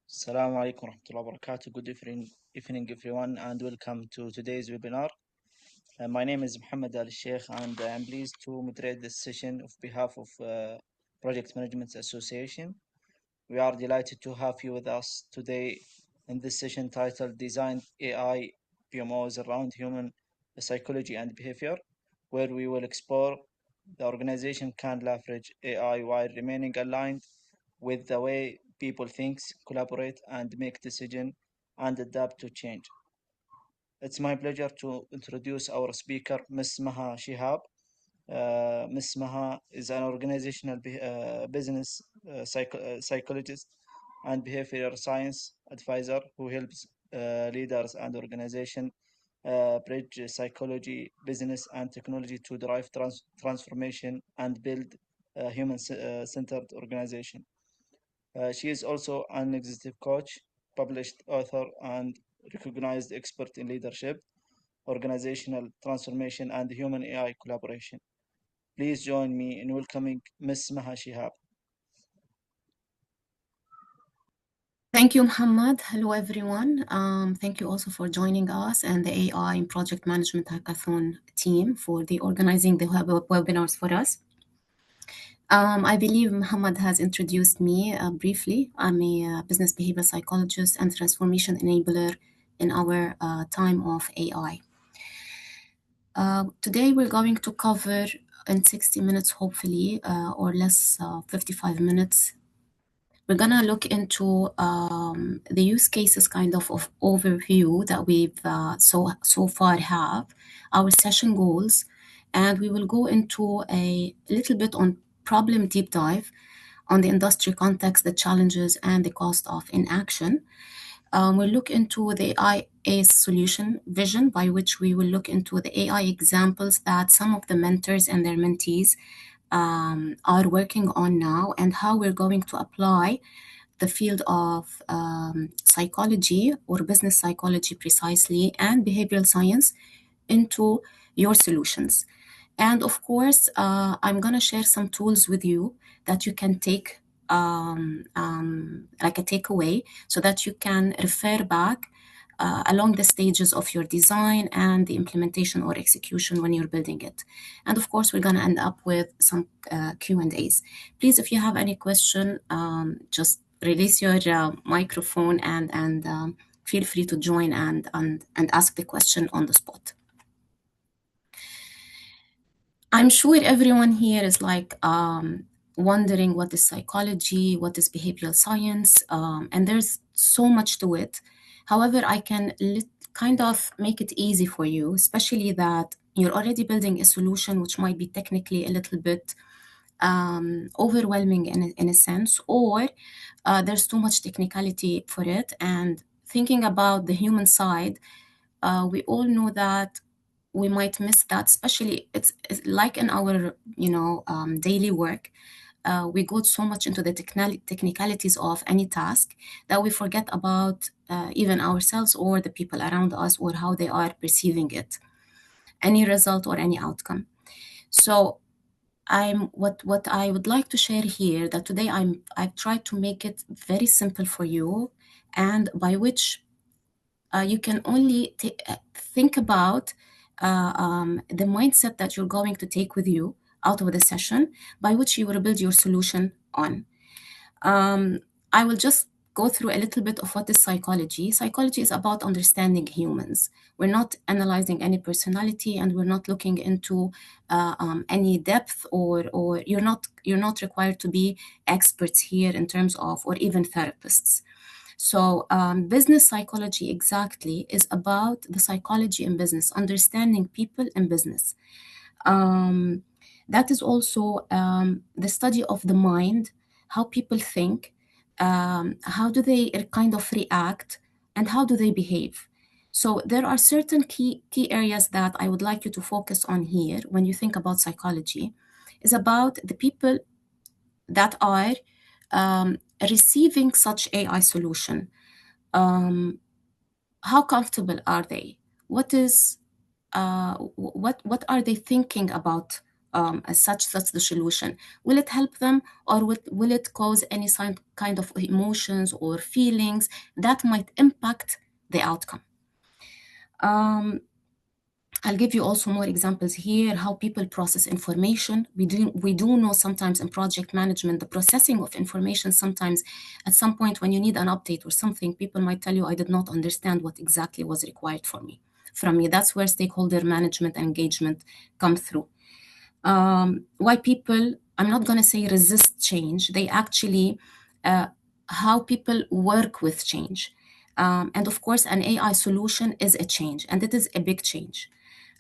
Assalamu alaikum warahmatullahi wabarakatuh. Good evening, everyone, and welcome to today's webinar. My name is Muhammad Al Sheikh, and I am pleased to moderate this session on behalf of Project Management Association. We are delighted to have you with us today in this session titled Design AI-PMOs around Human Psychology and Behavior, where we will explore the organization can leverage AI while remaining aligned with the way people think, collaborate, and make decisions and adapt to change. It's my pleasure to introduce our speaker, Ms. Maha Shihab. Ms. Maha is an organizational business psychologist and behavioral science advisor who helps leaders and organizations bridge psychology, business, and technology to drive transformation and build a human-centered organization. She is also an executive coach, published author, and recognized expert in leadership, organizational transformation, and human AI collaboration. Please join me in welcoming Ms. Maha Shihab. Thank you, Muhammad. Hello, everyone. Thank you also for joining us and the AI and Project Management Hackathon team for organizing the webinars for us. I believe Muhammad has introduced me briefly. I'm a business behavior psychologist and transformation enabler in our time of AI. Today, we're going to cover in 60 minutes, hopefully, or less, 55 minutes. We're gonna look into the use cases kind of overview that we've so far have, our session goals, and we will go into a little bit on problem deep dive on the industry context, the challenges, and the cost of inaction. We'll look into the AI solution vision, by which we will look into the AI examples that some of the mentors and their mentees are working on now, and how we're going to apply the field of psychology or business psychology precisely and behavioral science into your solutions. And of course, I'm going to share some tools with you that you can take like a takeaway so that you can refer back along the stages of your design and the implementation or execution when you're building it. And of course, we're going to end up with some Q&As. Please, if you have any question, just release your microphone and feel free to join and ask the question on the spot. I'm sure everyone here is like wondering what is psychology, what is behavioral science, and there's so much to it. However, I can kind of make it easy for you, especially that you're already building a solution which might be technically a little bit overwhelming in a sense, or there's too much technicality for it. And thinking about the human side, we all know that we might miss that, especially it's like in our daily work. We go so much into the technicalities of any task that we forget about even ourselves or the people around us, or how they are perceiving it, any result or any outcome. So what I would like to share here, that today I've tried to make it very simple for you, and by which you can only think about the mindset that you're going to take with you out of the session by which you will build your solution on. I will just go through a little bit of what is psychology. Psychology is about understanding humans. We're not analyzing any personality, and we're not looking into any depth, or you're not required to be experts here in terms of, or even therapists. So, business psychology exactly is about the psychology in business, understanding people in business. Um, that is also the study of the mind, how people think, how do they kind of react, and how do they behave. So there are certain key areas that I would like you to focus on here when you think about psychology, is about the people that are receiving such AI solution. Um, how comfortable are they? What are they thinking about as such the solution? Will it help them, or will it cause any kind of emotions or feelings that might impact the outcome? I'll give you also more examples here, how people process information. We do know sometimes in project management, the processing of information, sometimes at some point when you need an update or something, people might tell you, I did not understand what exactly was required from me. That's where stakeholder management and engagement come through. Why people, I'm not going to say resist change, they actually, how people work with change. And of course, an AI solution is a change, and it is a big change.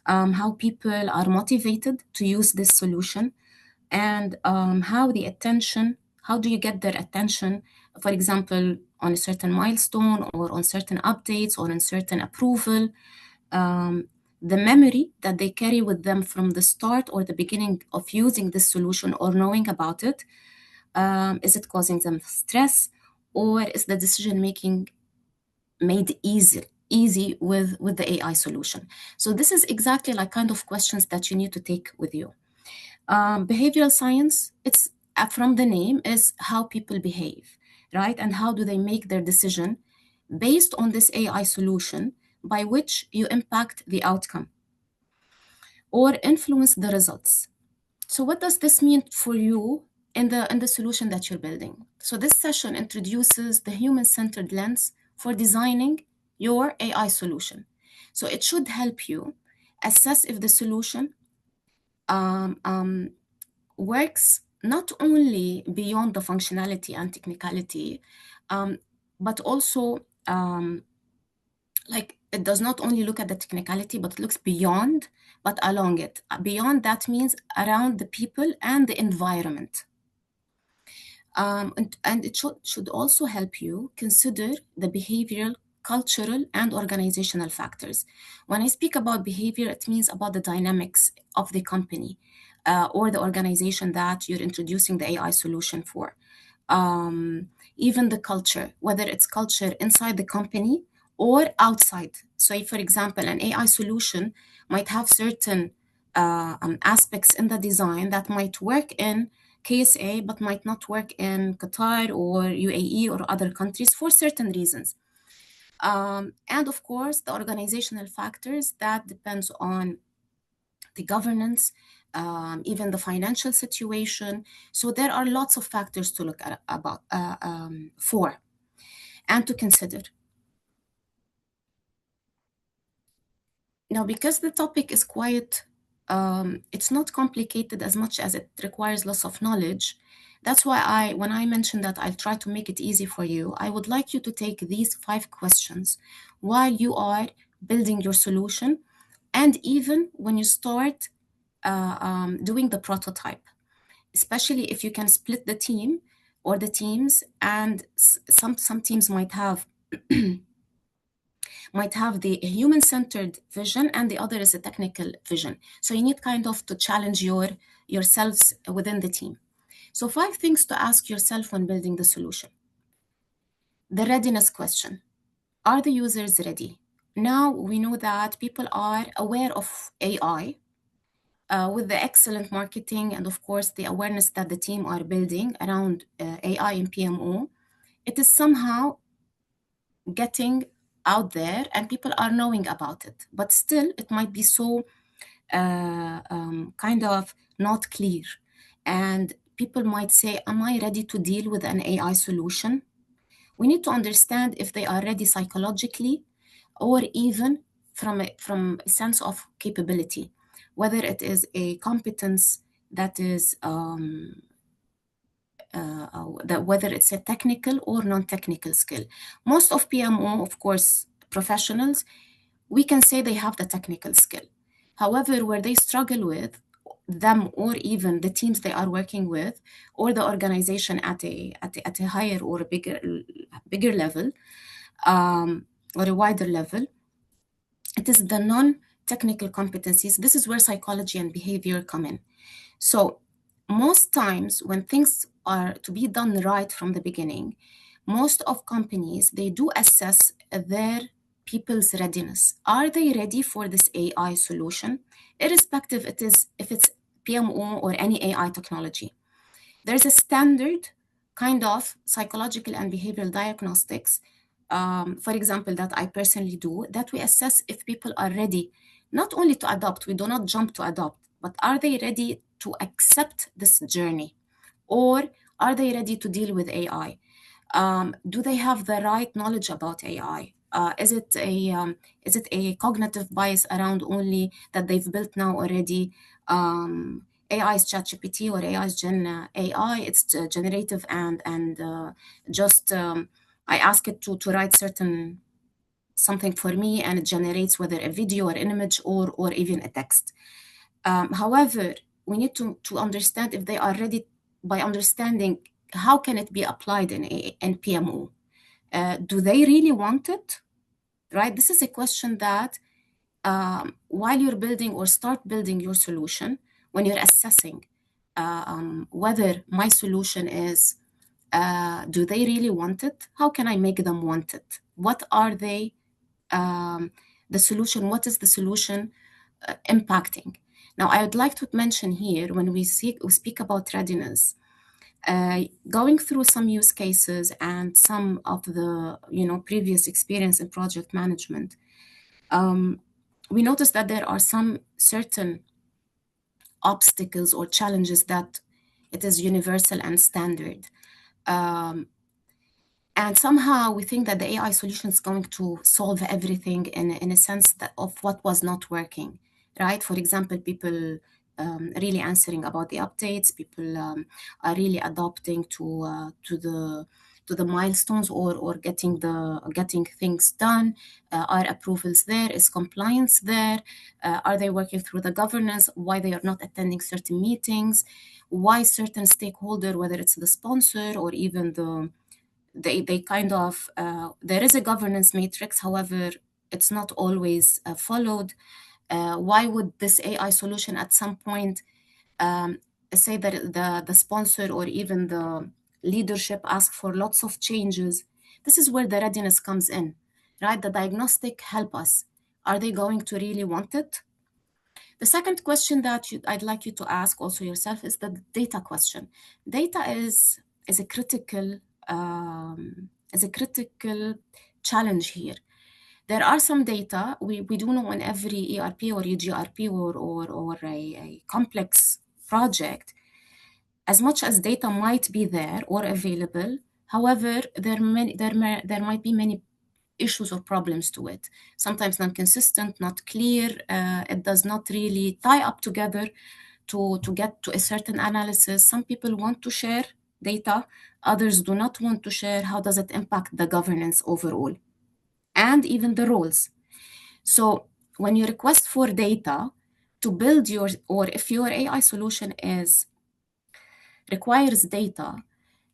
How people are motivated to use this solution, and how do you get their attention, for example, on a certain milestone, or on certain updates, or on certain approval. The memory that they carry with them from the start or the beginning of using this solution or knowing about it, is it causing them stress, or is the decision making made easy with the AI solution? So this is exactly like kind of questions that you need to take with you. Behavioral science, it's from the name, is how people behave, right? And how do they make their decision based on this AI solution, by which you impact the outcome or influence the results. So what does this mean for you in the solution that you're building? So this session introduces the human-centered lens for designing your AI solution. So it should help you assess if the solution um, um, works not only beyond the functionality and technicality, um, but also like it does not only look at the technicality, but it looks beyond, but along it. Beyond that means around the people and the environment. And it should also help you consider the behavioral, cultural, and organizational factors. When I speak about behavior, it means about the dynamics of the company or the organization that you're introducing the AI solution for. Even the culture, whether it's culture inside the company or outside. So, if, for example, an AI solution might have certain aspects in the design that might work in KSA but might not work in Qatar or UAE or other countries for certain reasons. And of course, the organizational factors that depends on the governance, even the financial situation. So there are lots of factors to look at about for and to consider. Now, because the topic is quite, it's not complicated as much as it requires lots of knowledge. That's why when I mentioned that I'll try to make it easy for you, I would like you to take these 5 questions while you are building your solution, and even when you start doing the prototype, especially if you can split the team or the teams, and some teams might have the human-centered vision and the other is a technical vision. So you need kind of to challenge yourselves within the team. So 5 things to ask yourself when building the solution. The readiness question. Are the users ready? Now we know that people are aware of AI with the excellent marketing and of course the awareness that the team are building around AI and PMO. It is somehow getting out there and people are knowing about it, but still it might be so kind of not clear. And people might say, am I ready to deal with an AI solution? We need to understand if they are ready psychologically or even from a sense of capability, whether it is a competence that is that whether it's a technical or non-technical skill. Most of PMO, of course, professionals, we can say they have the technical skill. However, where they struggle with them or even the teams they are working with or the organization at a higher or a bigger level or a wider level, it is the non-technical competencies. This is where psychology and behavior come in. So most times when things are to be done right from the beginning, most of companies, they do assess their people's readiness. Are they ready for this AI solution? Irrespective if it's PMO or any AI technology. There's a standard kind of psychological and behavioral diagnostics, for example, that I personally do, that we assess if people are ready not only to adopt, we do not jump to adopt, but are they ready to accept this journey? Or are they ready to deal with AI? Do they have the right knowledge about AI? Is it a cognitive bias around only that they've built now already? AI is ChatGPT or AI is Gen AI. It's generative and just I ask it to write certain something for me and it generates whether a video or an image or even a text. However, we need to understand if they are ready by understanding how can it be applied in PMO. Do they really want it? Right? This is a question that while you're building or start building your solution, when you're assessing whether my solution is, do they really want it? How can I make them want it? What are they, the solution? What is the solution impacting? Now, I would like to mention here when we speak about readiness, going through some use cases and some of the previous experience in project management, we noticed that there are some certain obstacles or challenges that it is universal and standard. And somehow we think that the AI solution is going to solve everything in a sense that of what was not working, right? For example, people really answering about the updates, people are really adopting to the milestones or getting things done. Are approvals there? Is compliance there? Are they working through the governance? Why they are not attending certain meetings? Why certain stakeholder, whether it's the sponsor or even they kind of there is a governance matrix, however it's not always followed. Why would this AI solution at some point say that the sponsor or even the leadership ask for lots of changes? This is where the readiness comes in, right? The diagnostic help us. Are they going to really want it? The second question that I'd like you to ask also yourself is the data question. Data is a critical challenge here. There are some data we do know in every ERP or EGRP or a complex project, as much as data might be there or available, however, there might be many issues or problems to it. Sometimes non-consistent, not clear. It does not really tie up together to get to a certain analysis. Some people want to share data, others do not want to share. How does it impact the governance overall? And even the roles. So when you request for data to build your, or if your AI solution requires data,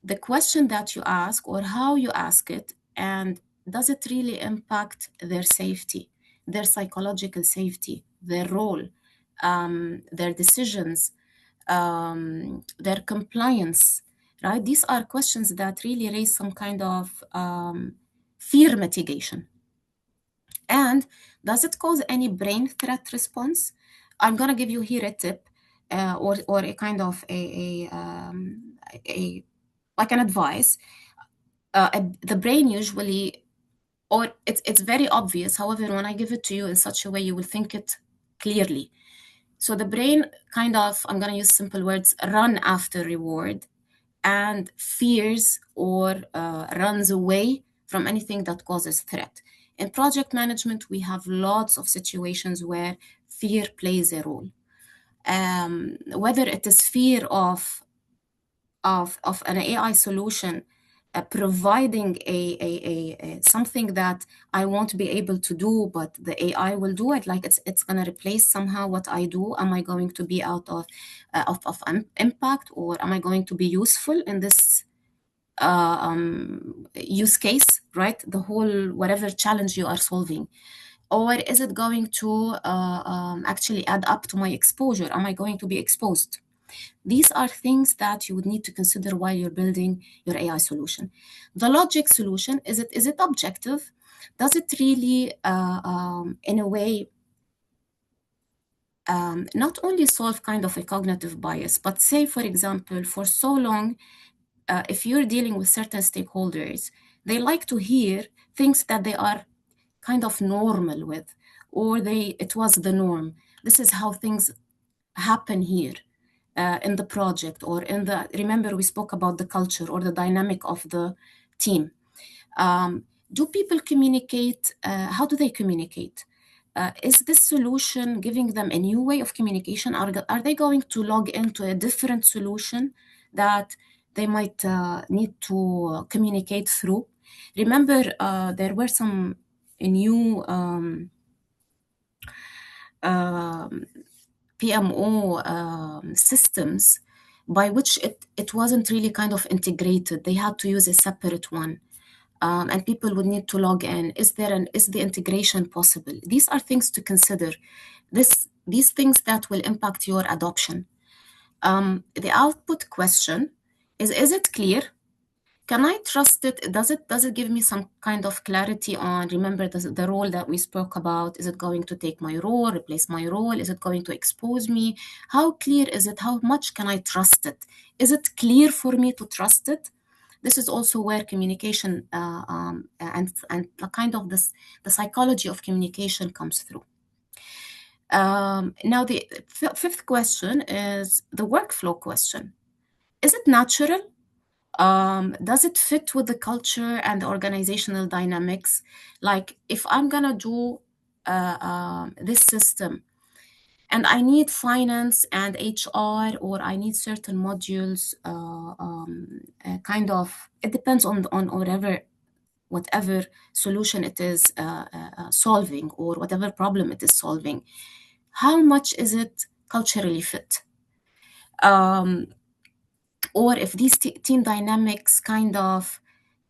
the question that you ask or how you ask it, and does it really impact their safety, their psychological safety, their role, their decisions, their compliance, right? These are questions that really raise some kind of fear mitigation. And does it cause any brain threat response? I'm gonna give you here a tip or a kind of a like an advice. The brain usually, or it's very obvious. However, when I give it to you in such a way, you will think it clearly. So the brain kind of, I'm going to use simple words, run after reward and fears or runs away from anything that causes threat. In project management, we have lots of situations where fear plays a role. Whether it is fear of an AI solution providing something that I won't be able to do, but the AI will do it. Like it's gonna replace somehow what I do. Am I going to be out of impact, or am I going to be useful in this use case? Right, the whole whatever challenge you are solving. Or is it going to actually add up to my exposure? Am I going to be exposed? These are things that you would need to consider while you're building your AI solution. The logic solution, is it objective? Does it really, in a way, not only solve kind of a cognitive bias, but say, for example, for so long, if you're dealing with certain stakeholders, they like to hear things that they are kind of normal with, or it was the norm. This is how things happen here in the project, or remember we spoke about the culture or the dynamic of the team. Do people communicate? How do they communicate? Is this solution giving them a new way of communication? Are they going to log into a different solution that they might need to communicate through? Remember, there were some new PMO systems by which it wasn't really kind of integrated. They had to use a separate one. And people would need to log in. Is the integration possible? These are things to consider. These things that will impact your adoption. The output question is it clear? Can I trust it? Does it give me some kind of clarity on, remember the role that we spoke about? Is it going to take my role, replace my role? Is it going to expose me? How clear is it? How much can I trust it? Is it clear for me to trust it? This is also where communication and the kind of the psychology of communication comes through. Now the fifth question is the workflow question. Is it natural? Does it fit with the culture and the organizational dynamics? Like if I'm gonna do this system and I need finance and HR, or I need certain modules, kind of, it depends on whatever solution it is solving, or whatever problem it is solving. How much is it culturally fit? Or if these team dynamics kind of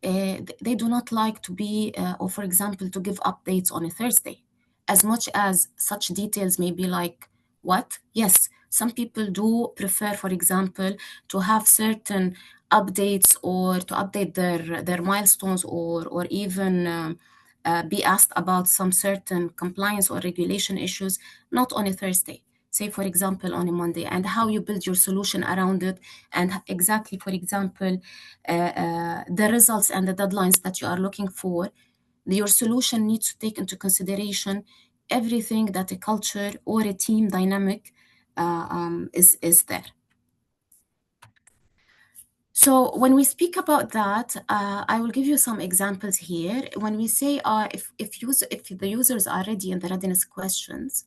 they do not like to be or for example to give updates on a Thursday, as much as such details may be like, what? Yes, some people do prefer, for example, to have certain updates, or to update their milestones, or even be asked about some certain compliance or regulation issues, not on a Thursday, say for example on a Monday, and how you build your solution around it, and exactly, for example, the results and the deadlines that you are looking for. Your solution needs to take into consideration everything that a culture or a team dynamic is there. So when we speak about that, I will give you some examples here. When we say if the users are ready in the readiness questions,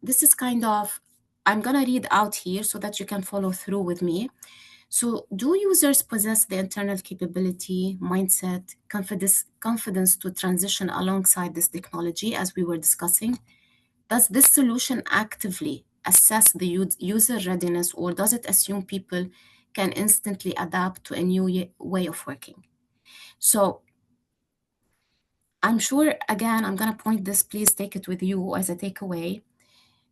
this is kind of, I'm gonna read out here so that you can follow through with me. So do users possess the internal capability, mindset, confidence to transition alongside this technology, as we were discussing? Does this solution actively assess the user readiness, or does it assume people can instantly adapt to a new way of working? So I'm sure, again, I'm going to point this, please take it with you as a takeaway.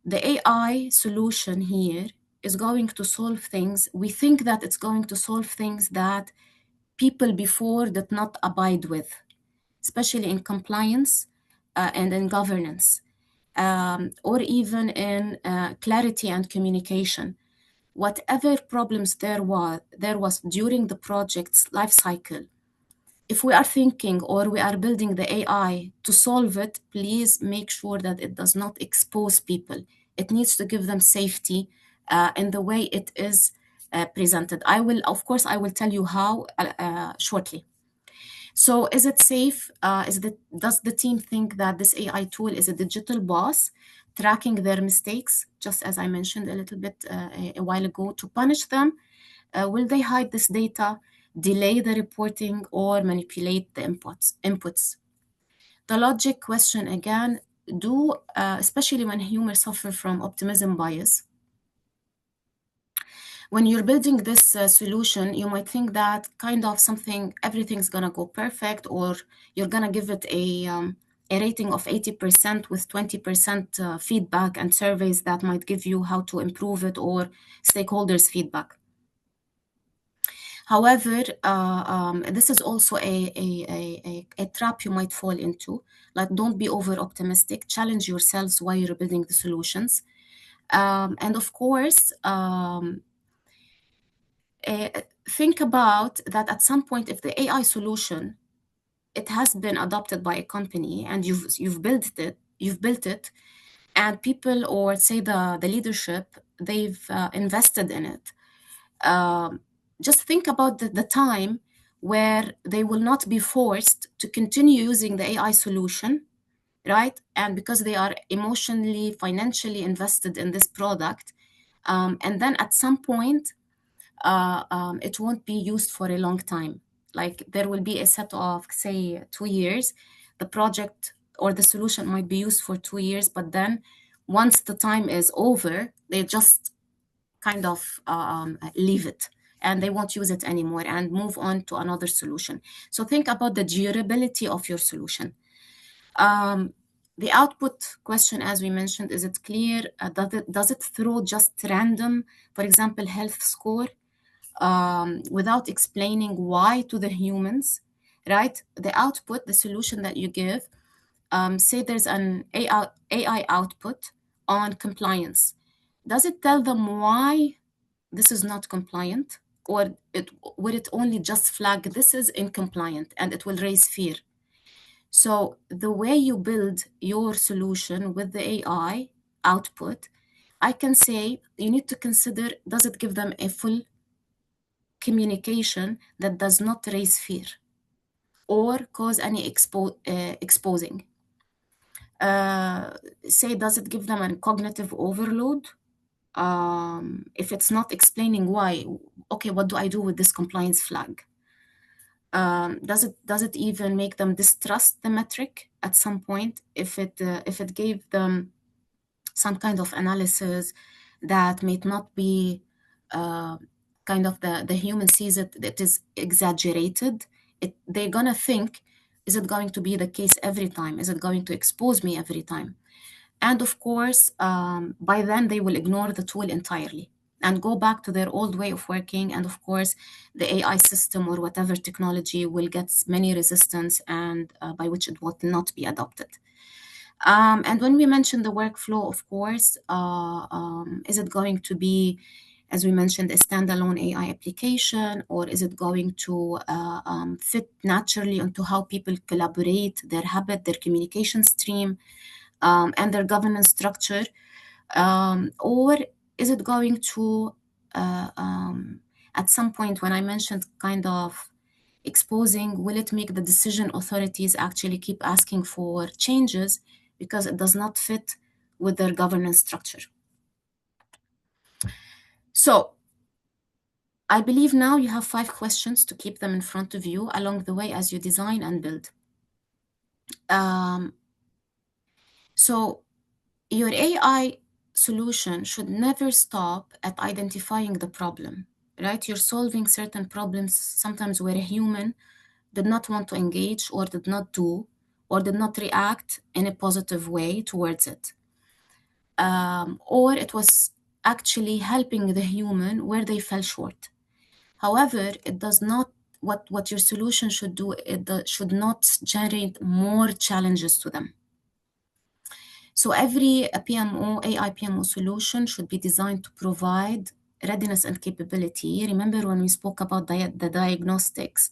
The AI solution here is going to solve things. We think that it's going to solve things that people before did not abide with, especially in compliance and in governance, or even in clarity and communication. Whatever problems there was during the project's life cycle, if we are thinking or we are building the AI to solve it, please make sure that it does not expose people. It needs to give them safety in the way it is presented. Of course, I will tell you how shortly. So is it safe? Does the team think that this AI tool is a digital boss tracking their mistakes, just as I mentioned a little bit a while ago, to punish them? Will they hide this data, delay the reporting, or manipulate the inputs? The logic question again, especially when humans suffer from optimism bias, when you're building this solution, you might think that kind of everything's gonna go perfect, or you're gonna give it a rating of 80% with 20% feedback and surveys that might give you how to improve it or stakeholders' feedback. However, this is also a trap you might fall into. Like, don't be over optimistic, challenge yourselves while you're building the solutions. And of course, think about that at some point, if the AI solution, it has been adopted by a company and you've built it, and people, or say the leadership, they've invested in it. Just think about the time where they will not be forced to continue using the AI solution, right? And because they are emotionally, financially invested in this product, and then at some point, it won't be used for a long time. Like, there will be a set of, say, 2 years. The project or the solution might be used for 2 years, but then once the time is over, they just kind of leave it and they won't use it anymore and move on to another solution. So think about the durability of your solution. The output question, as we mentioned, is it clear? Does it throw just random, for example, health score, without explaining why to the humans, right? The output, the solution that you give, say there's an AI output on compliance. Does it tell them why this is not compliant? Or would it only just flag this is incompliant and it will raise fear? So the way you build your solution with the AI output, I can say you need to consider, does it give them a full communication that does not raise fear or cause any exposing? Say, does it give them a cognitive overload? If it's not explaining why, okay, what do I do with this compliance flag? Does it even make them distrust the metric at some point? If it gave them some kind of analysis that may not be kind of the human sees it, that is exaggerated, they're gonna think, is it going to be the case every time? Is it going to expose me every time? And of course, by then they will ignore the tool entirely and go back to their old way of working. And of course, the AI system or whatever technology will get many resistance, and by which it will not be adopted. And when we mention the workflow, of course, is it going to be, as we mentioned, a standalone AI application, or is it going to fit naturally into how people collaborate, their habit, their communication stream, and their governance structure? Or is it going to, at some point, when I mentioned kind of exposing, will it make the decision authorities actually keep asking for changes because it does not fit with their governance structure? So I believe now you have 5 questions to keep them in front of you along the way as you design and build. So your AI solution should never stop at identifying the problem, right? You're solving certain problems sometimes where a human did not want to engage or did not do or did not react in a positive way towards it. Or it was actually helping the human where they fell short. However, it does not, what your solution should do, should not generate more challenges to them. So every PMO, AI-PMO solution should be designed to provide readiness and capability. Remember when we spoke about the diagnostics?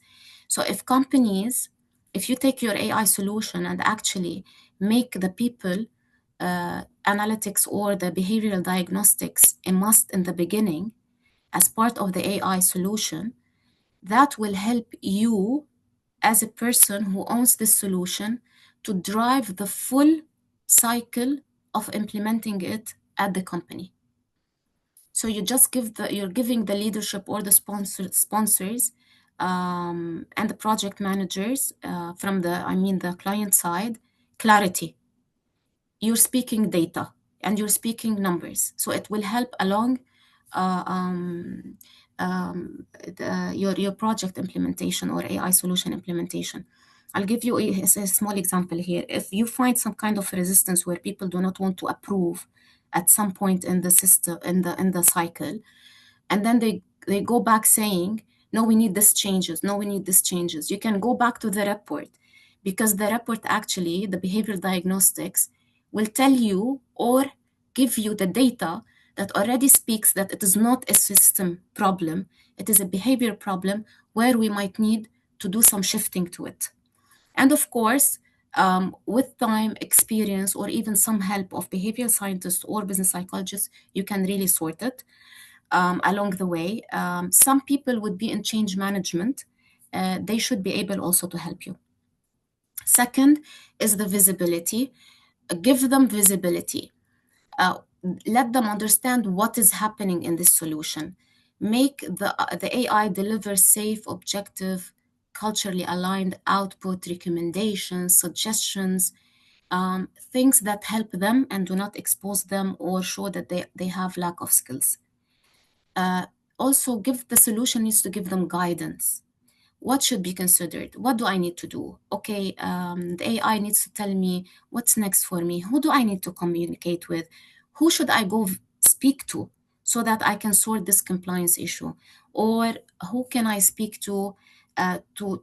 So if you take your AI solution and actually make the people analytics or the behavioral diagnostics a must in the beginning as part of the AI solution, that will help you as a person who owns this solution to drive the full cycle of implementing it at the company. So you just you're giving the leadership or the sponsors and the project managers from the client side clarity. You're speaking data and you're speaking numbers, so it will help along uh, um, your project implementation or AI solution implementation. I'll give you a small example here. If you find some kind of resistance where people do not want to approve at some point in the system in the cycle, and then they go back saying, no, we need this changes, no, we need this changes, you can go back to the report, because the report, actually the behavioral diagnostics, will tell you or give you the data that already speaks that it is not a system problem, it is a behavior problem where we might need to do some shifting to it. And of course, with time, experience, or even some help of behavioral scientists or business psychologists, you can really sort it along the way. Some people would be in change management. They should be able also to help you. Second is the visibility. Give them visibility. Uh, Let them understand what is happening in this solution. Make the AI deliver safe, objective, culturally aligned output, recommendations, suggestions, things that help them and do not expose them or show that they have lack of skills. Also, the solution needs to give them guidance. What should be considered? What do I need to do? Okay, the AI needs to tell me what's next for me. Who do I need to communicate with? Who should I go speak to so that I can sort this compliance issue? Or who can I speak to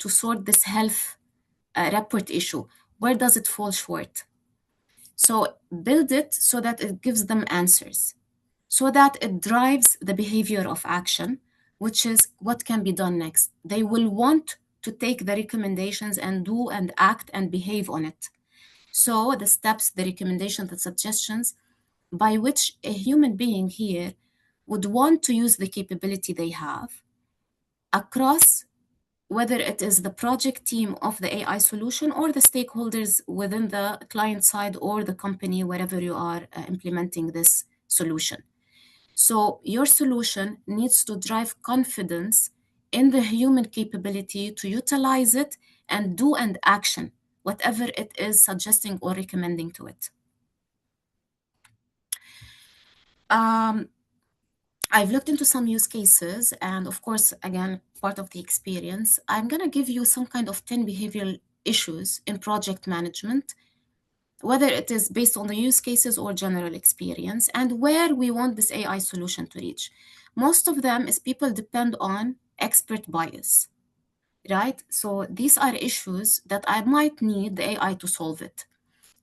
sort this health report issue? Where does it fall short? So build it so that it gives them answers, so that it drives the behavior of action, which is what can be done next. They will want to take the recommendations and do and act and behave on it. So the steps, the recommendations, the suggestions by which a human being here would want to use the capability they have across, whether it is the project team of the AI solution or the stakeholders within the client side or the company, wherever you are implementing this solution. So your solution needs to drive confidence in the human capability to utilize it and do and action whatever it is suggesting or recommending to it. I've looked into some use cases, and of course, again, part of the experience, I'm going to give you some kind of 10 behavioral issues in project management, whether it is based on the use cases or general experience, and where we want this AI solution to reach. Most of them is people depend on expert bias, right? So these are issues that I might need the AI to solve it,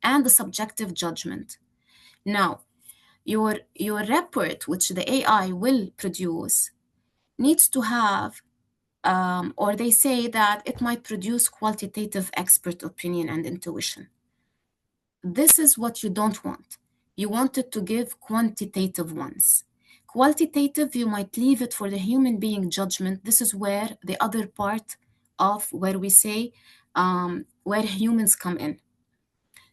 and the subjective judgment. Now, your report, which the AI will produce, needs to have, or they say that it might produce qualitative expert opinion and intuition. This is what you don't want. You want it to give quantitative ones. Qualitative, you might leave it for the human being judgment. This is where the other part of where we say where humans come in.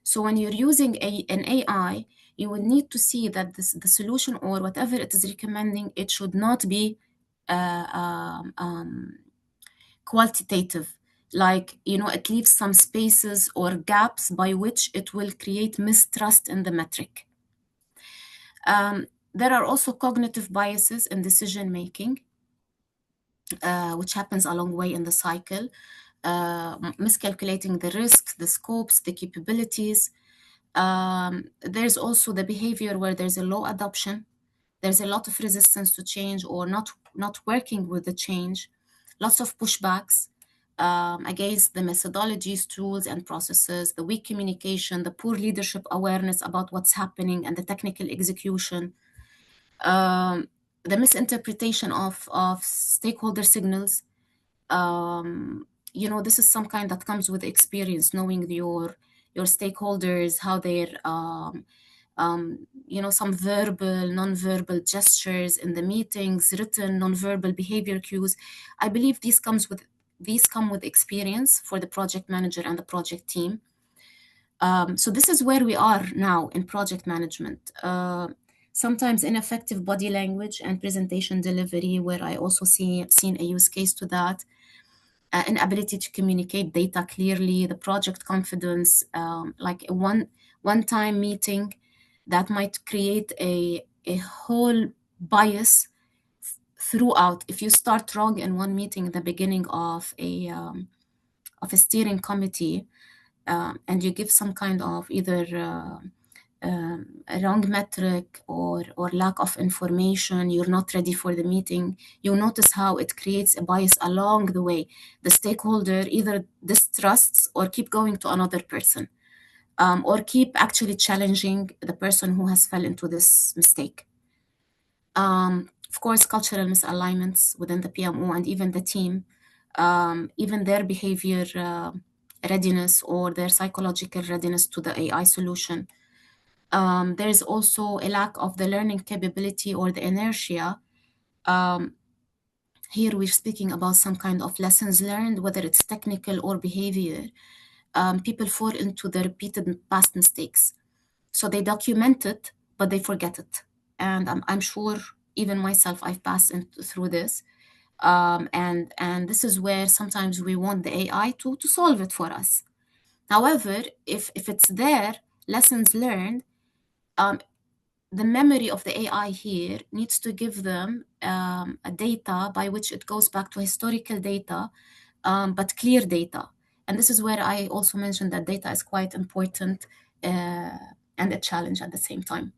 So when you're using an AI, you will need to see that the solution or whatever it is recommending, it should not be qualitative. Like, it leaves some spaces or gaps by which it will create mistrust in the metric. There are also cognitive biases in decision making, which happens a long way in the cycle. Miscalculating the risks, the scopes, the capabilities. There's also the behavior where there's a low adoption. There's a lot of resistance to change or not working with the change. Lots of pushbacks against the methodologies, tools, and processes, the weak communication, the poor leadership awareness about what's happening, and the technical execution. The misinterpretation of stakeholder signals. This is some kind that comes with experience, knowing your stakeholders, how they're some verbal, non-verbal gestures in the meetings, written non-verbal behavior cues. I believe these come with experience for the project manager and the project team. So this is where we are now in project management. Sometimes ineffective body language and presentation delivery, where I also seen a use case to that. Inability to communicate data clearly, the project confidence, like a one-time meeting that might create a whole bias throughout. If you start wrong in one meeting in the beginning of a steering committee, and you give some kind of either a wrong metric or lack of information, you're not ready for the meeting, you notice how it creates a bias along the way. The stakeholder either distrusts or keep going to another person, or keep actually challenging the person who has fell into this mistake. Of course, cultural misalignments within the PMO and even the team, even their behavior readiness or their psychological readiness to the AI solution. There is also a lack of the learning capability or the inertia. Here we're speaking about some kind of lessons learned, whether it's technical or behavior. People fall into the repeated past mistakes. So they document it, but they forget it. And I'm sure even myself, I've passed through this. And this is where sometimes we want the AI to solve it for us. However, if it's there, lessons learned, the memory of the AI here needs to give them a data by which it goes back to historical data, but clear data. And this is where I also mentioned that data is quite important and a challenge at the same time.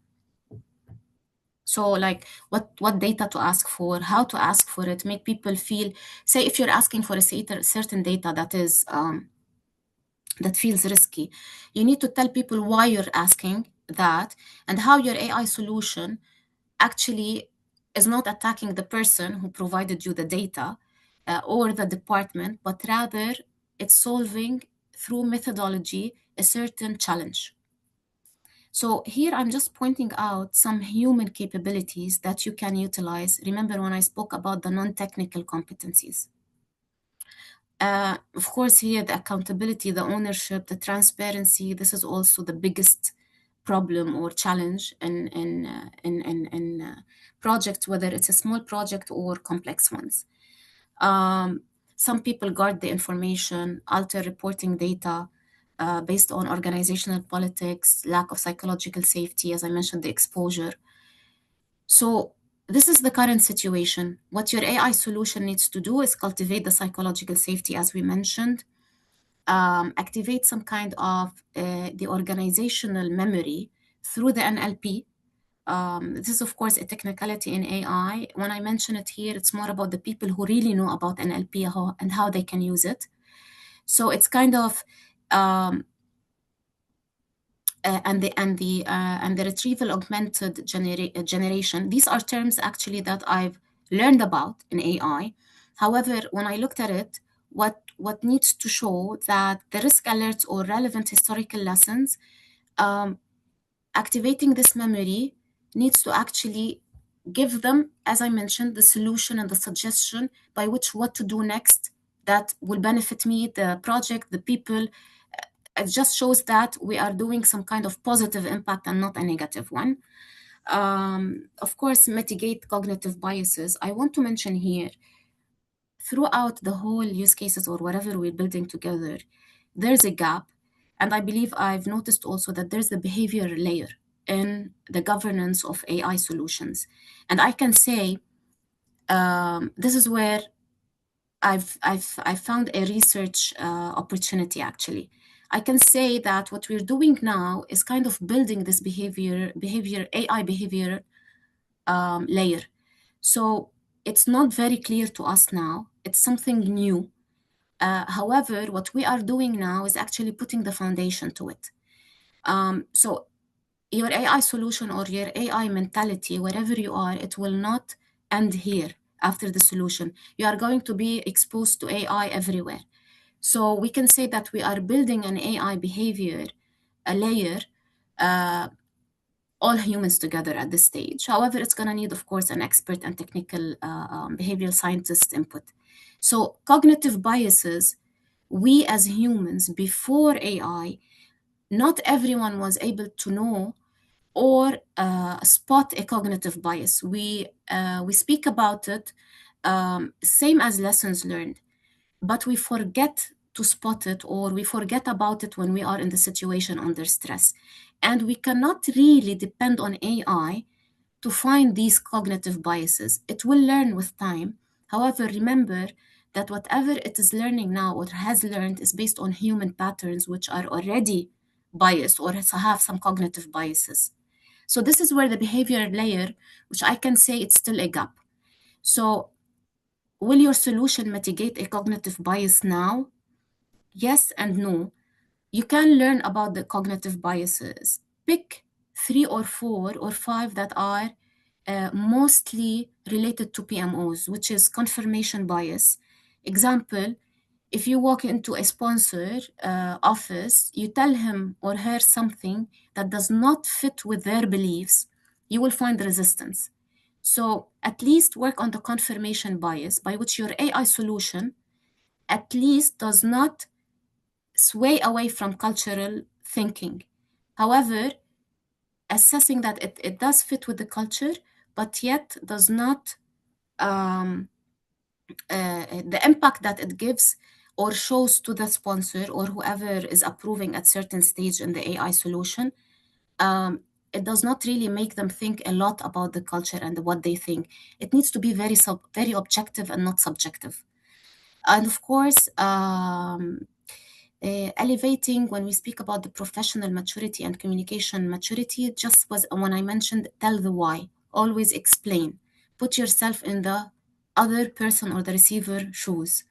So like what data to ask for, how to ask for it, make people feel, say if you're asking for a certain data that feels risky, you need to tell people why you're asking that and how your AI solution actually is not attacking the person who provided you the data or the department, but rather it's solving through methodology a certain challenge. So here I'm just pointing out some human capabilities that you can utilize. Remember when I spoke about the non-technical competencies? Of course, here the accountability, the ownership, the transparency, this is also the biggest problem or challenge in projects, whether it's a small project or complex ones. Some people guard the information, alter reporting data based on organizational politics, lack of psychological safety, as I mentioned, the exposure. So this is the current situation. What your AI solution needs to do is cultivate the psychological safety, as we mentioned, activate some kind of the organizational memory through the NLP. This is, of course, a technicality in AI. When I mention it here, it's more about the people who really know about NLP and how they can use it. So it's kind of and the retrieval augmented generation. These are terms actually that I've learned about in AI. However, when I looked at it, what needs to show that the risk alerts or relevant historical lessons, activating this memory needs to actually give them, as I mentioned, the solution and the suggestion by which what to do next that will benefit me, the project, the people. It just shows that we are doing some kind of positive impact and not a negative one. Of course, mitigate cognitive biases. I want to mention here, throughout the whole use cases or whatever we're building together, there's a gap. And I believe I've noticed also that there's the behavior layer in the governance of AI solutions. And I can say this is where I've found a research opportunity actually. I can say that what we're doing now is kind of building this AI behavior layer. So it's not very clear to us now. It's something new. However, what we are doing now is actually putting the foundation to it. So your AI solution or your AI mentality, wherever you are, it will not end here after the solution. You are going to be exposed to AI everywhere. So we can say that we are building an AI behavior, a layer, all humans together at this stage. However, it's going to need, of course, an expert and technical behavioral scientist input. So, cognitive biases, we as humans before AI, not everyone was able to know or spot a cognitive bias. We speak about it same as lessons learned, but we forget to spot it, or we forget about it when we are in the situation under stress. And we cannot really depend on AI to find these cognitive biases. It will learn with time. However, remember that whatever it is learning now or has learned is based on human patterns, which are already biased or have some cognitive biases. So this is where the behavior layer, which I can say it's still a gap. So will your solution mitigate a cognitive bias now? Yes and no. You can learn about the cognitive biases. Pick 3 or 4 or 5 that are mostly related to PMOs, which is confirmation bias. Example, if you walk into a sponsor office, you tell him or her something that does not fit with their beliefs, you will find resistance. So at least work on the confirmation bias, by which your AI solution at least does not sway away from cultural thinking. However, assessing that it does fit with the culture, but yet does not, um, the impact that it gives or shows to the sponsor or whoever is approving at certain stage in the AI solution, um, it does not really make them think a lot about the culture and what they think. It needs to be very objective and not subjective. And of course, elevating when we speak about the professional maturity and communication maturity, just was when I mentioned tell the why, always explain, put yourself in the other person or the receiver shoes.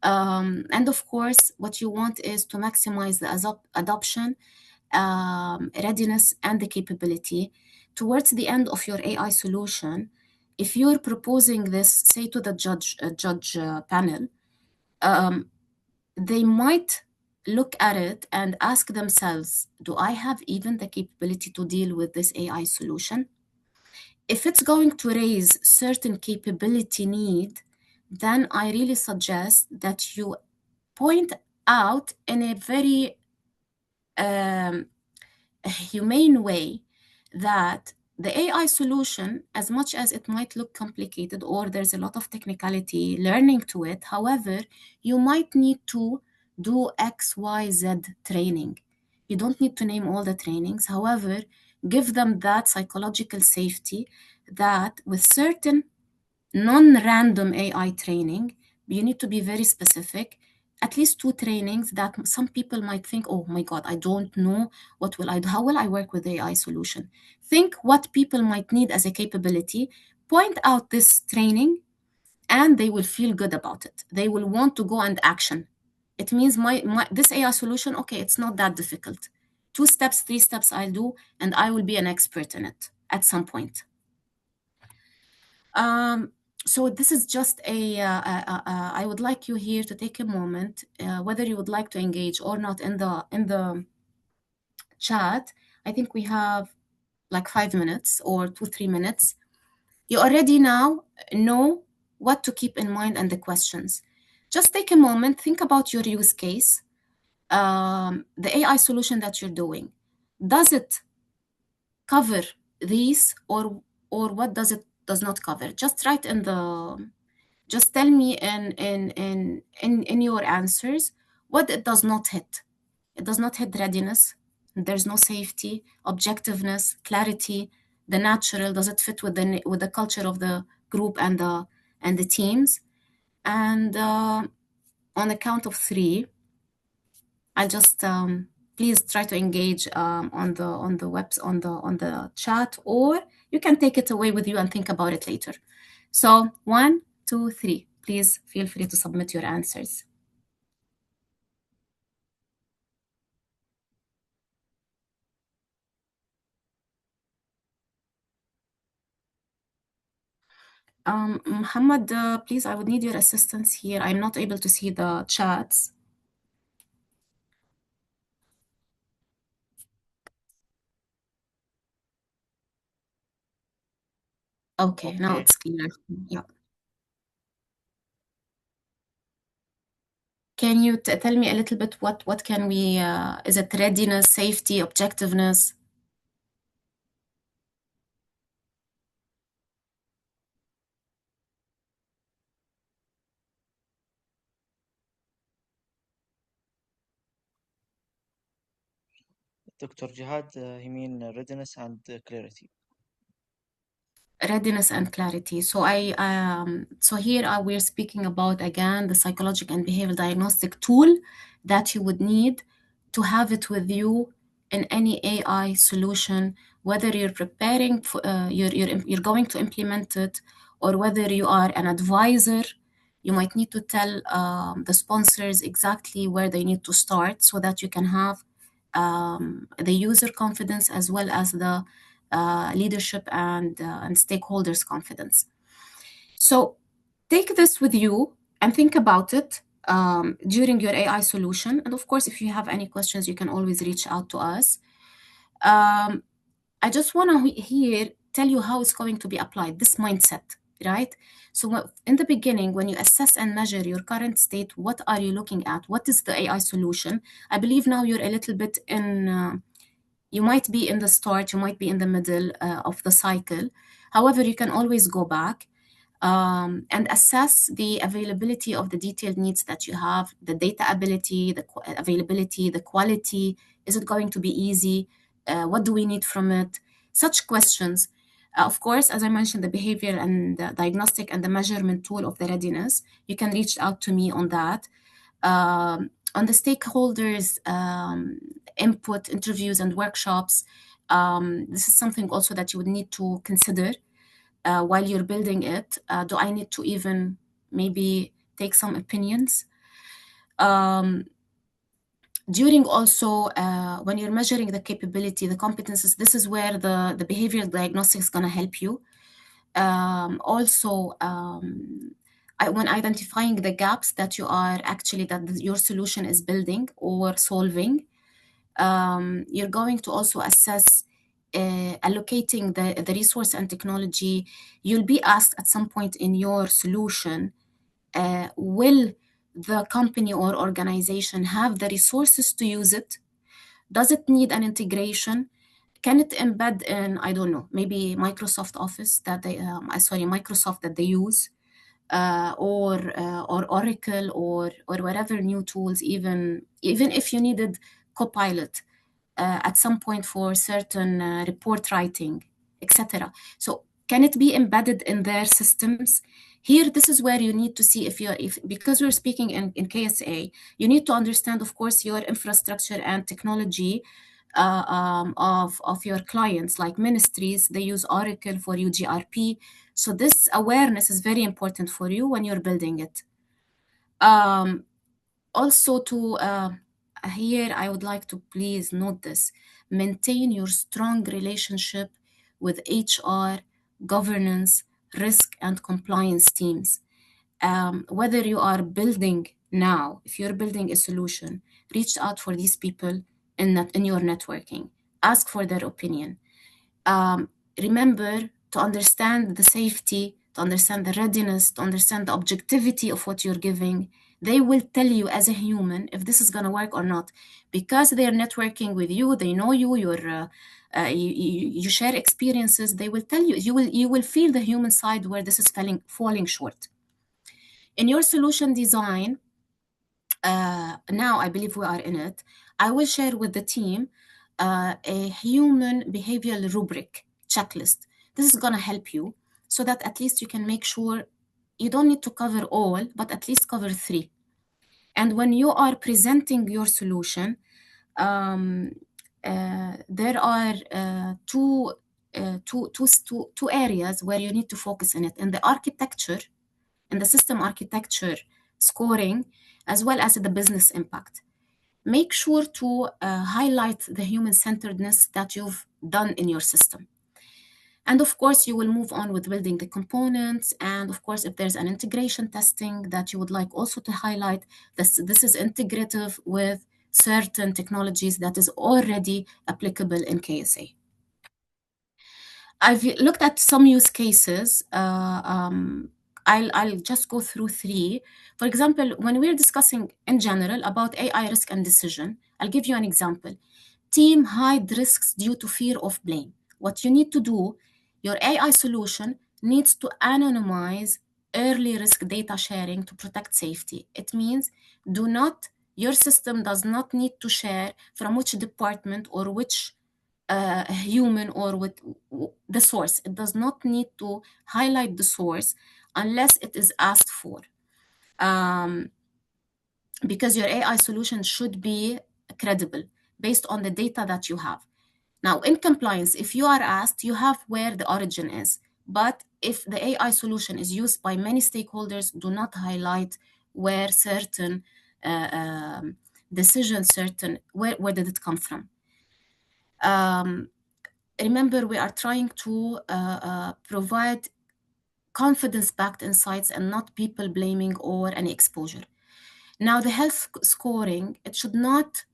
And of course, what you want is to maximize the adoption, readiness, and the capability. Towards the end of your AI solution, if you're proposing this, say to the judge panel, um, they might look at it and ask themselves, do I have even the capability to deal with this AI solution? If it's going to raise certain capability need, then I really suggest that you point out in a very um, humane way that the AI solution, as much as it might look complicated or there's a lot of technicality learning to it, however, you might need to do X, Y, Z training. You don't need to name all the trainings. However, give them that psychological safety that with certain non-random AI training, you need to be very specific. At least 2 trainings that some people might think, oh my God, I don't know what will I do? How will I work with the AI solution? Think what people might need as a capability, point out this training, and they will feel good about it. They will want to go and action. It means my this AI solution, okay, it's not that difficult. 2 steps, 3 steps I'll do, and I will be an expert in it at some point. Um, so this is just I would like you here to take a moment, whether you would like to engage or not in the chat. I think we have like 5 minutes or 2, 3 minutes. You already now know what to keep in mind and the questions. Just take a moment, think about your use case, the AI solution that you're doing. Does it cover these, or what does not cover? Just write in the just tell me in your answers what it does not hit. It does not hit readiness. There's no safety, objectiveness, clarity, the natural. Does it fit with the culture of the group and the teams? And on the count of 3, I'll just please try to engage on the chat, or you can take it away with you and think about it later. So 1, 2, 3. Please feel free to submit your answers. Muhammad, please, I would need your assistance here. I'm not able to see the chats. Okay, now Okay. it's clear. Yeah. Can you tell me a little bit what can we, is it readiness, safety, objectiveness? Dr. Jihad, he mean readiness and clarity. Readiness and clarity. So here we're speaking about again the psychological and behavioral diagnostic tool that you would need to have it with you in any AI solution, whether you're preparing for, you're going to implement it, or whether you are an advisor. You might need to tell the sponsors exactly where they need to start so that you can have the user confidence as well as the leadership and stakeholders' confidence. So take this with you and think about it during your AI solution. And of course, if you have any questions, you can always reach out to us. Um, I just want to here tell you how it's going to be applied, this mindset, right? So in the beginning, when you assess and measure your current state, what are you looking at? What is the AI solution? I believe now you're a little bit in, you might be in the start, you might be in the middle of the cycle. However, you can always go back and assess the availability of the detailed needs that you have, the data ability, the availability, the quality. Is it going to be easy? What do we need from it? Such questions. Of course, as I mentioned, the behavior and the diagnostic and the measurement tool of the readiness, you can reach out to me on that. On the stakeholders' input, interviews, and workshops, this is something also that you would need to consider while you're building it. Do I need to even maybe take some opinions? Um, During also when you're measuring the capability, the competences, this is where the behavioral diagnostics is going to help you. Also, when identifying the gaps that you are actually that your solution is building or solving, you're going to also assess allocating the resource and technology. You'll be asked at some point in your solution, will the company or organization have the resources to use it? Does it need an integration? Can it embed in, I don't know, maybe Microsoft Office that they, sorry, Microsoft that they use, or Oracle or whatever new tools, even if you needed Copilot at some point for certain report writing, etc. So can it be embedded in their systems? Here, this is where you need to see if because we're speaking in KSA, you need to understand, of course, your infrastructure and technology of your clients, like ministries. They use Oracle for UGRP. So this awareness is very important for you when you're building it. Also to here, I would like to please note this: maintain your strong relationship with HR, governance, risk, and compliance teams. Whether you are building now, if you're building a solution, reach out for these people in your networking. Ask for their opinion. um, Remember to understand the safety, to understand the readiness, to understand the objectivity of what you're giving. They will tell you as a human if this is going to work or not, because they're networking with you. They know you. You share experiences. They will tell you. You will feel the human side where this is falling short in your solution design. Now I believe we are in it. I will share with the team a human behavioral rubric checklist. This is going to help you so that at least you can make sure you don't need to cover all, but at least cover three. And when you are presenting your solution, there are two areas where you need to focus in it: in the architecture, in the system architecture scoring, as well as the business impact. Make sure to highlight the human centeredness that you've done in your system. And of course, you will move on with building the components. And of course, if there's an integration testing that you would like also to highlight, this is integrative with certain technologies that is already applicable in KSA. I've looked at some use cases. I'll just go through three. For example, when we're discussing in general about AI risk and decision, I'll give you an example. Team hide risks due to fear of blame. What you need to do, your AI solution needs to anonymize early risk data sharing to protect safety. It means your system does not need to share from which department or which human or with the source. It does not need to highlight the source unless it is asked for. Um, because your AI solution should be credible based on the data that you have. Now, in compliance, if you are asked, you have where the origin is. But if the AI solution is used by many stakeholders, do not highlight where certain decisions, where did it come from. Remember, we are trying to provide confidence-backed insights and not people blaming or any exposure. Now, the health scoring, it should not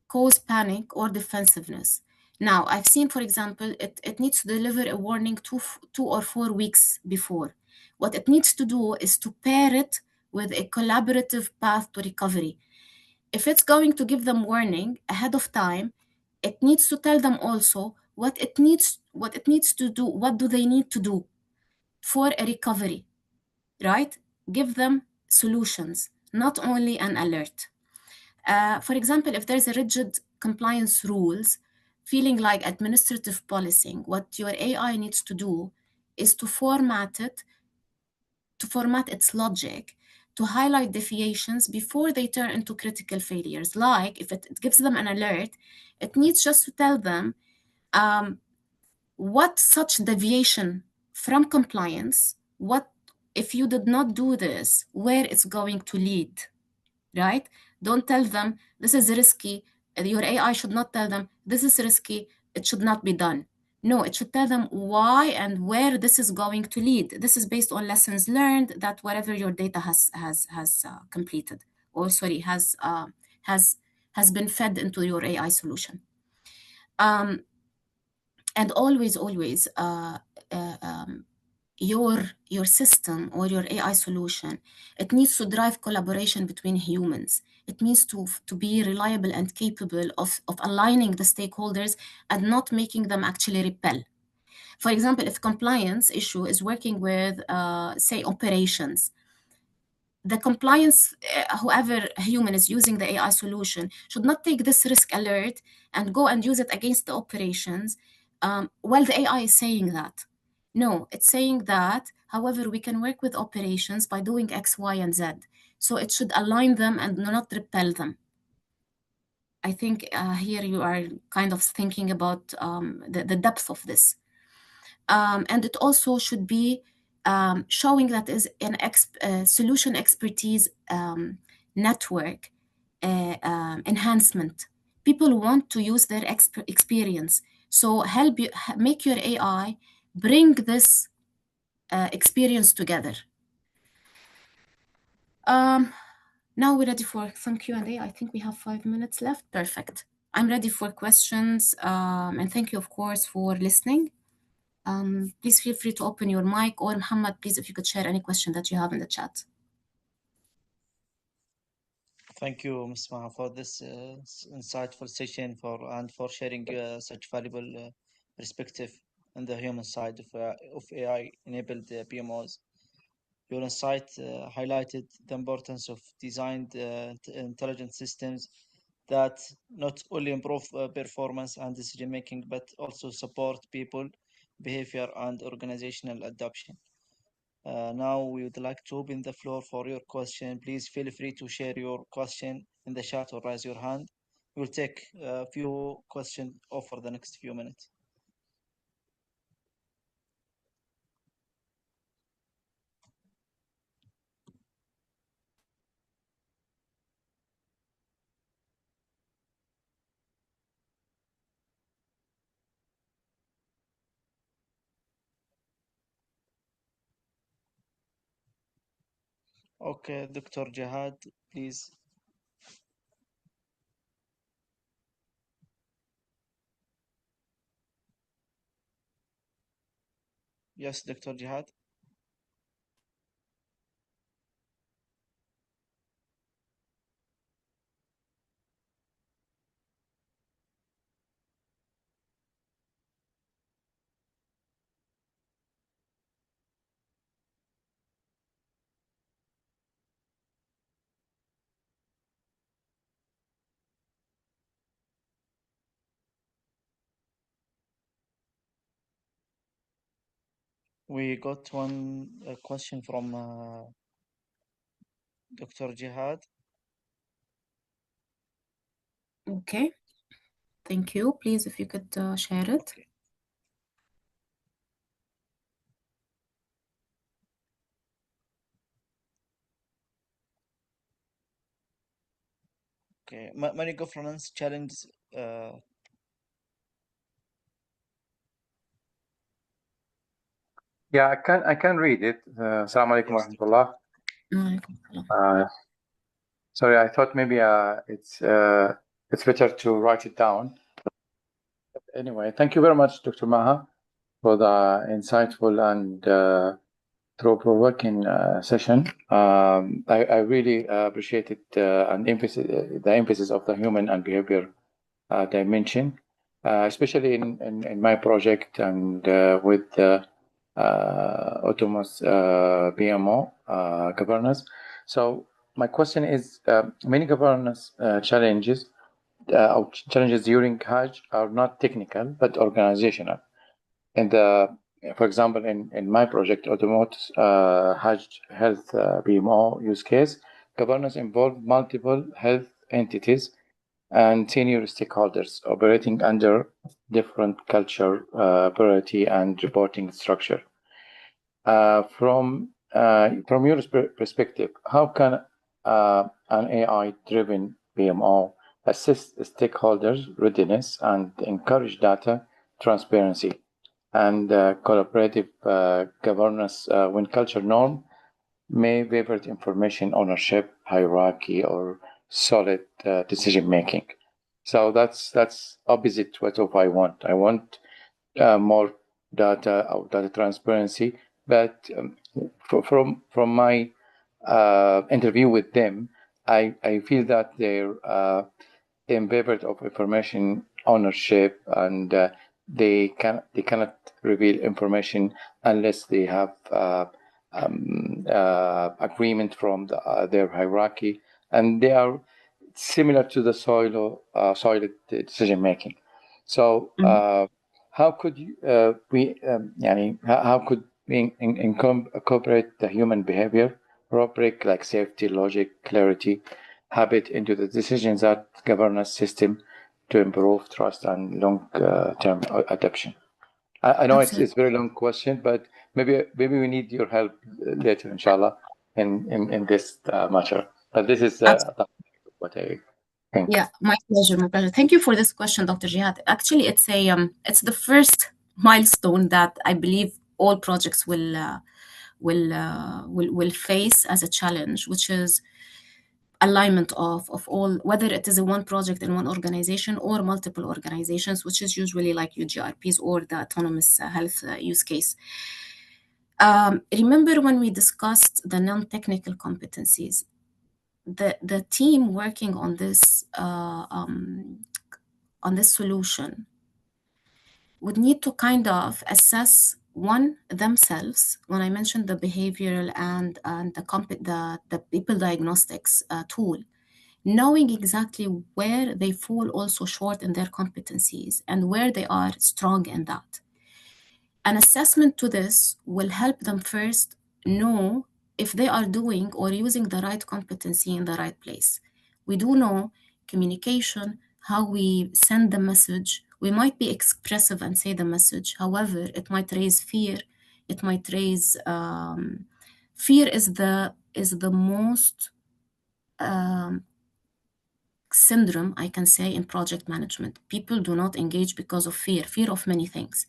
cause panic or defensiveness. Now, I've seen, for example, it needs to deliver a warning 2 or 4 weeks before. What it needs to do is to pair it with a collaborative path to recovery. If it's going to give them warning ahead of time, it needs to tell them also what it needs to do, what do they need to do for a recovery, right? Give them solutions, not only an alert. For example, if there's a rigid compliance rules, feeling like administrative policing, what your AI needs to do is to format its logic to highlight deviations before they turn into critical failures. Like if it gives them an alert, it needs just to tell them what such deviation from compliance, what if you did not do this, where it's going to lead, right? Don't tell them this is risky. Your AI should not tell them this is risky, it should not be done. No, it should tell them why and where this is going to lead. This is based on lessons learned that whatever your data has completed, or sorry, has has been fed into your AI solution. And always, your system or your AI solution, it needs to drive collaboration between humans. It needs to be reliable and capable of aligning the stakeholders and not making them actually repel. For example, if compliance issue is working with, say, operations, the compliance, whoever human is using the AI solution should not take this risk alert and go and use it against the operations while the AI is saying that. No, it's saying that, however, we can work with operations by doing X, Y, and Z. So it should align them and not repel them. I think here you are kind of thinking about the depth of this. And it also should be showing that is an solution expertise network enhancement. People want to use their experience. So make your AI bring this experience together. Now we're ready for some Q&A. I think we have 5 minutes left. Perfect. I'm ready for questions. And thank you, of course, for listening. Please feel free to open your mic, or Muhammad, please, if you could share any question that you have in the chat. Thank you, Ms. Maha, for this insightful session and for sharing such valuable perspective on the human side of AI-enabled PMOs. Your insight highlighted the importance of designed intelligent systems that not only improve performance and decision making, but also support people, behavior, and organizational adoption. Now we would like to open the floor for your question. Please feel free to share your question in the chat or raise your hand. We'll take a few questions over the next few minutes. Okay, Dr. Jihad, please. Yes, Dr. Jihad. We got one question from Dr. Jihad. Okay, thank you. Please, if you could share it. Okay. Okay. Many governance challenges. Yeah, I can read it. Assalamu alaikum Yes, Dr. warahmatullah. Sorry, I thought maybe it's better to write it down. Anyway, thank you very much, Dr. Maha, for the insightful and thought-provoking session. I really appreciated and the emphasis of the human and behavior dimension, especially in my project and with autonomous PMO governance. So my question is, many governance challenges during Hajj are not technical but organizational. And for example, in my project, autonomous Hajj health PMO use case, governance involved multiple health entities and senior stakeholders operating under different culture, priority, and reporting structure. From your perspective, how can an AI-driven PMO assist stakeholders' readiness and encourage data transparency and collaborative governance when culture norm may favor information ownership, hierarchy, or solid decision making? So that's opposite what I want. I want more data or data transparency. But from my interview with them, I feel that they're in favor of information ownership, and they cannot reveal information unless they have agreement from their hierarchy, and they are similar to the soil decision making. So how could how could we incorporate the human behavior rubric like safety, logic, clarity, habit into the decisions that governance system to improve trust and long-term adoption? I know it's a very long question, but maybe we need your help later, inshallah, in this matter. But this is what I think. Yeah, my pleasure, my pleasure. Thank you for this question, Dr. Jihad. Actually, it's the first milestone that I believe all projects will face as a challenge, which is alignment of all, whether it is a one project in one organization or multiple organizations, which is usually like UGRPs or the autonomous health use case. Remember when we discussed the non-technical competencies, the team working on this solution would need to kind of assess one themselves. When I mentioned the behavioral and the people diagnostics tool, knowing exactly where they fall also short in their competencies and where they are strong in that. An assessment to this will help them first know if they are doing or using the right competency in the right place. We do know communication, how we send the message. We might be expressive and say the message. However, it might raise fear. It might raise fear is the most syndrome I can say in project management. People do not engage because of fear of many things.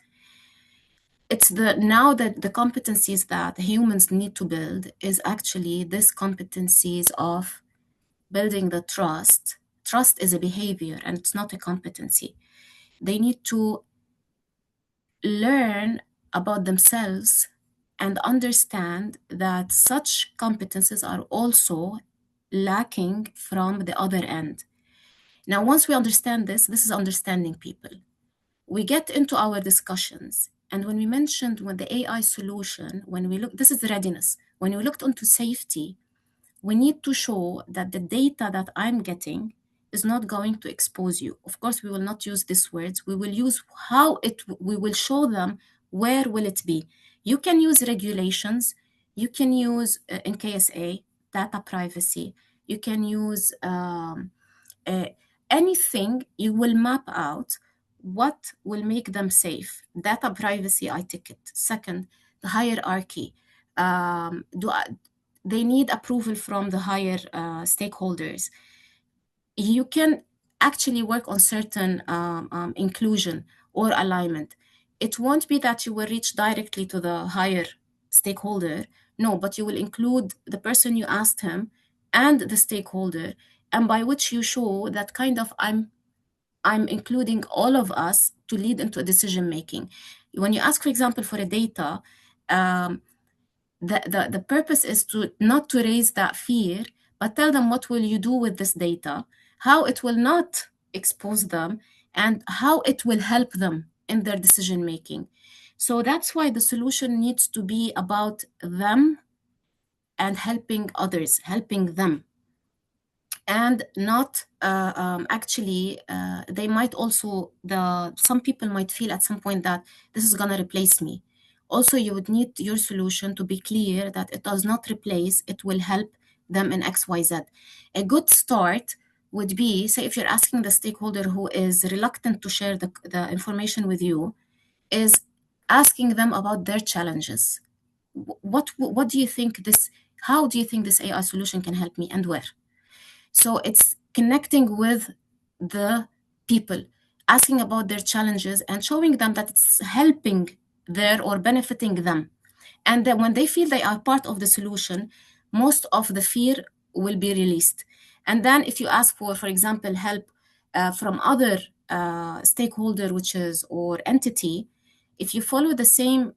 It's now that the competencies that humans need to build is actually this competencies of building the trust. Trust is a behavior and it's not a competency. They need to learn about themselves and understand that such competences are also lacking from the other end. Now, once we understand this is understanding people. We get into our discussions. And when we mentioned when the AI solution, when we look, this is readiness. When we looked into safety, we need to show that the data that I'm getting is not going to expose you. Of course, we will not use these words. We will use we will show them where will it be. You can use regulations. You can use in KSA, data privacy. You can use anything. You will map out what will make them safe. Data privacy, I take it. Second, the hierarchy. They need approval from the higher stakeholders. You can actually work on certain inclusion or alignment. It won't be that you will reach directly to the higher stakeholder. No, but you will include the person you asked him and the stakeholder, and by which you show that kind of I'm including all of us to lead into a decision making. When you ask, for example, for a data, the purpose is to not to raise that fear, but tell them what will you do with this data, how it will not expose them, and how it will help them in their decision making. So that's why the solution needs to be about them and helping others, helping them, and not they might also some people might feel at some point that this is going to replace me. Also, you would need your solution to be clear that it does not replace, it will help them in XYZ. A good start would be, say, if you're asking the stakeholder who is reluctant to share the information with you, is asking them about their challenges. What do you think how do you think this AI solution can help me, and where? So it's connecting with the people, asking about their challenges and showing them that it's helping their or benefiting them. And then when they feel they are part of the solution, most of the fear will be released. And then if you ask for example, help from other stakeholder, or entity, if you follow the same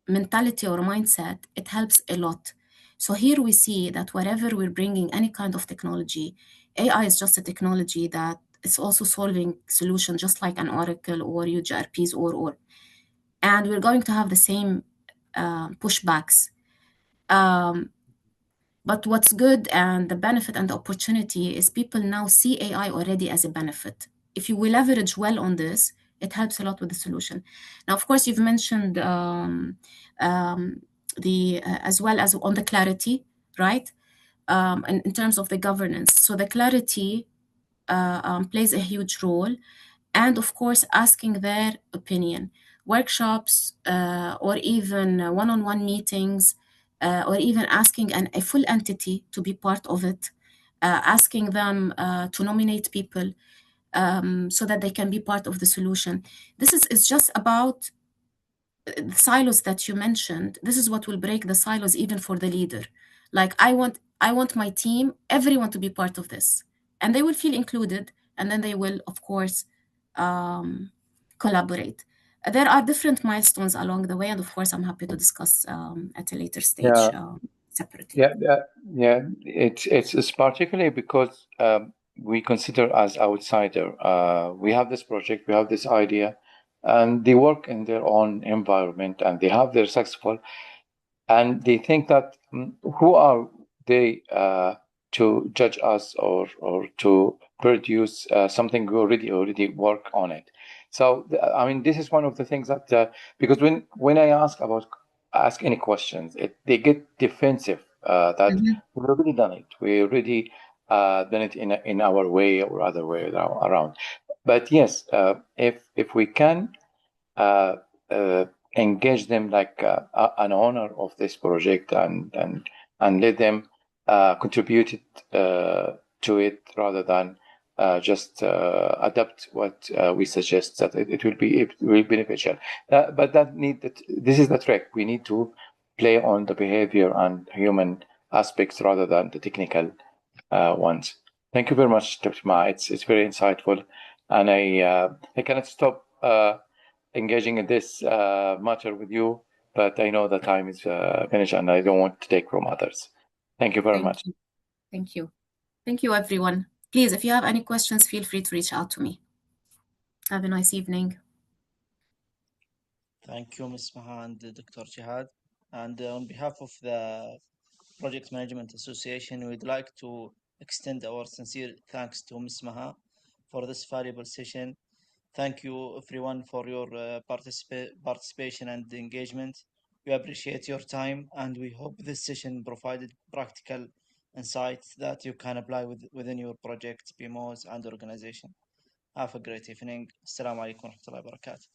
mentality or mindset, it helps a lot. So here we see that wherever we're bringing any kind of technology, AI is just a technology that is also solving solutions, just like an Oracle or UGRPs and we're going to have the same pushbacks. But what's good and the benefit and the opportunity is people now see AI already as a benefit. If you will leverage well on this, it helps a lot with the solution. Now, of course, you've mentioned as well as on the clarity, right? In terms of the governance. So the clarity plays a huge role. And of course, asking their opinion. Workshops or even one-on-one meetings, or even asking a full entity to be part of it, asking them to nominate people so that they can be part of the solution. This is just about the silos that you mentioned. This is what will break the silos even for the leader. Like I want my team, everyone to be part of this, and they will feel included, and then they will, of course, collaborate. There are different milestones along the way, and of course, I'm happy to discuss at a later stage separately. Yeah. It's particularly because we consider as outsider. We have this project, we have this idea, and they work in their own environment, and they have their successful, and they think that who are they to judge us or to produce something we already work on it. So I mean, this is one of the things that because when I ask any questions, they get defensive that we've already done it. We already done it in our way or other way around. But yes, if we can engage them like an owner of this project and let them contribute to it rather than just adapt what we suggest, that it will be beneficial. But this is the trick. We need to play on the behavior and human aspects rather than the technical ones. Thank you very much, Dr. Ma. It's very insightful, and I cannot stop engaging in this matter with you, but I know the time is finished and I don't want to take from others. Thank you very much. Thank you. Thank you, everyone. Please, if you have any questions, feel free to reach out to me. Have a nice evening. Thank you, Ms. Maha and Dr. Jihad. And on behalf of the Project Management Association, we'd like to extend our sincere thanks to Ms. Maha for this valuable session. Thank you, everyone, for your participation and engagement. We appreciate your time, and we hope this session provided practical insights that you can apply within your project, PMOs, and organization. Have a great evening. Assalamu alaikum wa rahmatullahi wa barakatuh.